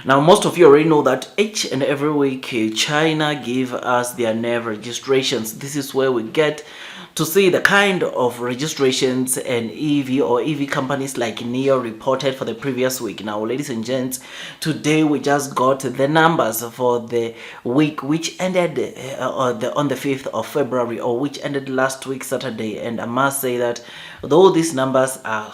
Now, most of you already know that each and every week China give us their NEV registrations. This is where we get to see the kind of registrations and EV companies like NIO reported for the previous week. Now, ladies and gents, today we just got the numbers for the week which ended on the 5th of February, or which ended last week Saturday. And I must say that though these numbers are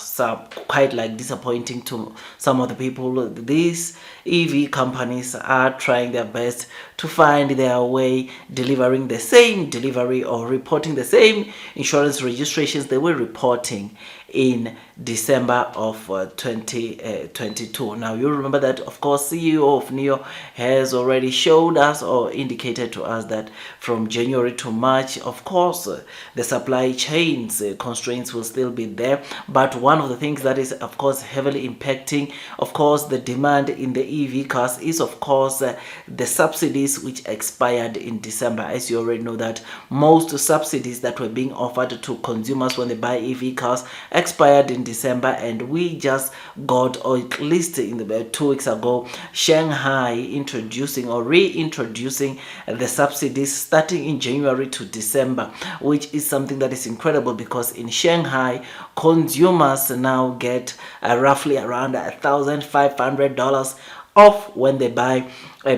quite like disappointing to some of the people, these EV companies are trying their best to find their way delivering the same delivery or reporting the same insurance registrations they were reporting in December of 2022. Now, you remember that, of course, CEO of NIO has already showed us or indicated to us that from January to March, of course, the supply chains constraints will still be there. But one of the things that is, of course, heavily impacting, of course, the demand in the EV cars is, of course, the subsidies which expired in December. As you already know that most subsidies that were being offered to consumers when they buy EV cars expired in December, and we just got, or at least in the 2 weeks ago, Shanghai introducing or reintroducing the subsidies starting in January to December, which is something that is incredible because in Shanghai, consumers now get roughly around $1,500 off when they buy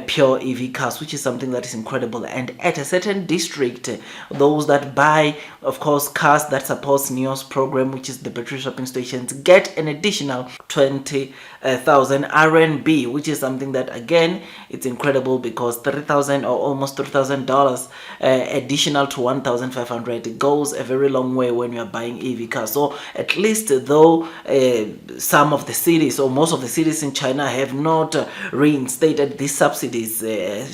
pure EV cars, which is something that is incredible. And at a certain district, those that buy, of course, cars that supports NIO's program, which is the battery swapping stations, get an additional 20,000 RMB, which is something that, again, it's incredible because 3,000 or almost $3,000 additional to 1,500 goes a very long way when you are buying EV cars. So at least though some of the cities or most of the cities in China have not reinstated these subsidies,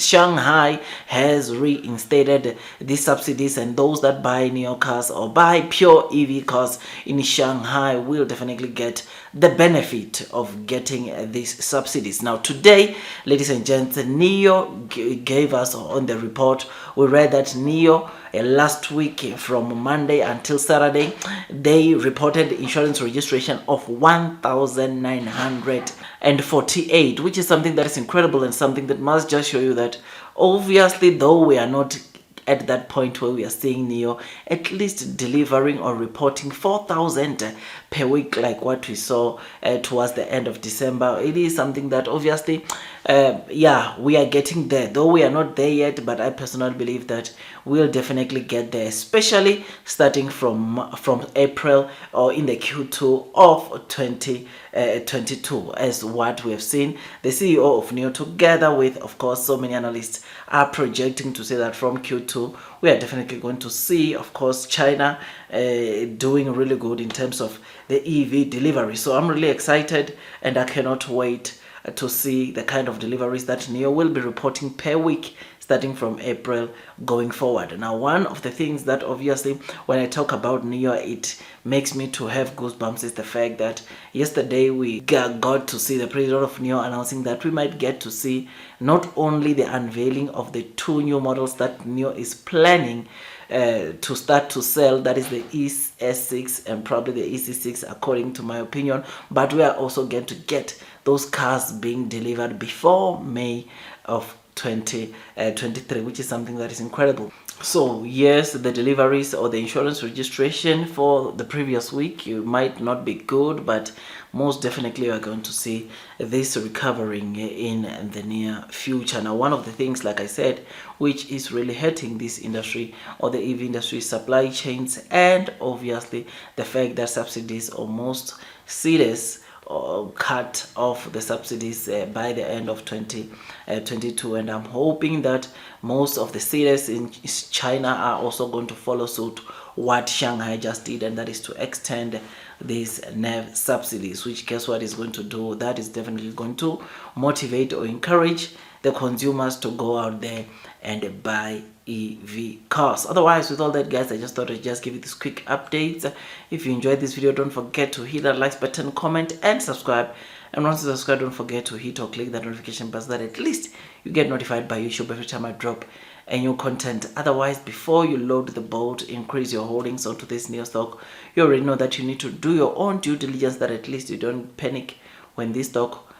Shanghai has reinstated these subsidies, and those that buy NIO cars or buy pure EV cars in Shanghai will definitely get the benefit of getting these subsidies. Now, today, ladies and gents, NIO gave us on the report, we read that NIO last week from Monday until Saturday, they reported insurance registration of 1,948, which is something that is incredible and something that must just show you that obviously, though we are not at that point where we are seeing NIO at least delivering or reporting 4,000 per week like what we saw towards the end of December, it is something that obviously we are getting there, though we are not there yet. But I personally believe that we'll definitely get there, especially starting from April or in the Q2 of 2022, as what we have seen. The CEO of NIO, together with, of course, so many analysts, are projecting to say that from Q2 we are definitely going to see, of course, China doing really good in terms of the EV delivery. So I'm really excited and I cannot wait to see the kind of deliveries that NIO will be reporting per week starting from April going forward. Now, one of the things that obviously when I talk about NIO, it makes me to have goosebumps is the fact that yesterday we got to see the president of NIO announcing that we might get to see not only the unveiling of the 2 new models that NIO is planning to start to sell, that is the ES6 and probably the EC6 according to my opinion, but we are also going to get those cars being delivered before May of 2023, which is something that is incredible. So yes, the deliveries or the insurance registration for the previous week, you might not be good, but most definitely you are going to see this recovering in the near future. Now, one of the things, like I said, which is really hurting this industry or the EV industry, supply chains, and obviously the fact that subsidies almost serious or cut off the subsidies by the end of 2022, and I'm hoping that most of the cities in China are also going to follow suit what Shanghai just did, and that is to extend these NEV subsidies, which guess what is going to do? That is definitely going to motivate or encourage the consumers to go out there and buy EV cars. Otherwise, with all that, guys, I just thought I'd just give you this quick updates. If you enjoyed this video, don't forget to hit that like button, comment, and subscribe. And once you subscribe, don't forget to hit or click that notification bell so that at least you get notified by YouTube every time I drop a new content. Otherwise, before you load the boat, increase your holdings onto this new stock, you already know that you need to do your own due diligence, that at least you don't panic when this stock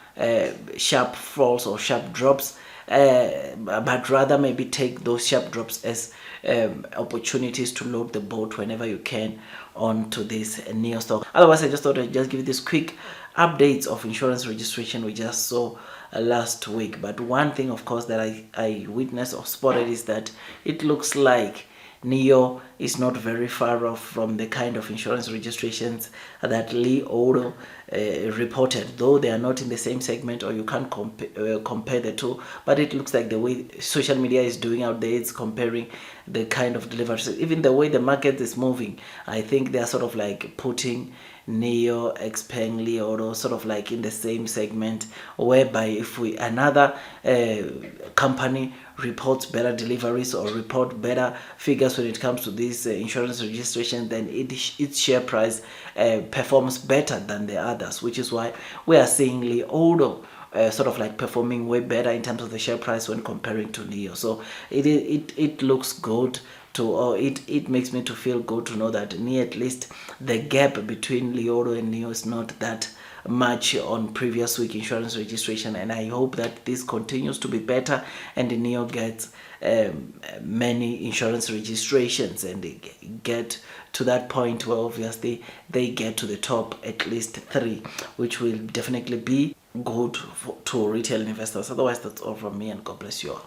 sharp falls or sharp drops, but rather maybe take those sharp drops as opportunities to load the boat whenever you can onto this NEO stock. Otherwise, I just thought I'd just give you this quick updates of insurance registration we just saw last week. But one thing, of course, that I witnessed or spotted is that it looks like NEO is not very far off from the kind of insurance registrations that Li Auto reported, though they are not in the same segment, or you can't compare the two. But it looks like the way social media is doing out there, it's comparing the kind of deliveries, even the way the market is moving. I think they are sort of like putting NEO, Xpeng, Li Auto sort of like in the same segment, whereby if another company reports better deliveries or report better figures when it comes to this insurance registration, then its share price performs better than the others, which is why we are seeing Li Auto sort of like performing way better in terms of the share price when comparing to NEO. So it looks good to, or it makes me to feel good to know that at least the gap between Li Auto and NEO is not that much on previous week insurance registration, and I hope that this continues to be better and the NEO gets many insurance registrations and they get to that point where obviously they get to the top at least 3, which will definitely be good to retail investors. Otherwise, that's all from me, and God bless you all.